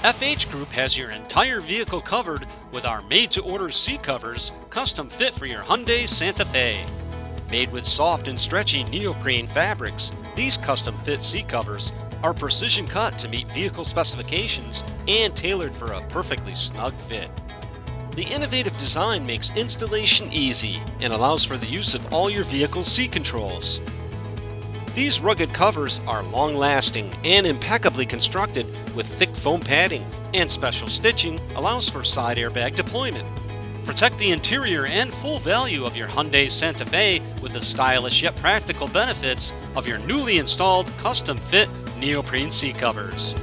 FH Group has your entire vehicle covered with our made-to-order seat covers, custom fit for your Hyundai Santa Fe. Made with soft and stretchy neoprene fabrics, these custom fit seat covers are precision cut to meet vehicle specifications and tailored for a perfectly snug fit. The innovative design makes installation easy and allows for the use of all your vehicle's seat controls. These rugged covers are long-lasting and impeccably constructed with thick foam padding, and special stitching allows for side airbag deployment. Protect the interior and full value of your Hyundai Santa Fe with the stylish yet practical benefits of your newly installed custom-fit neoprene seat covers.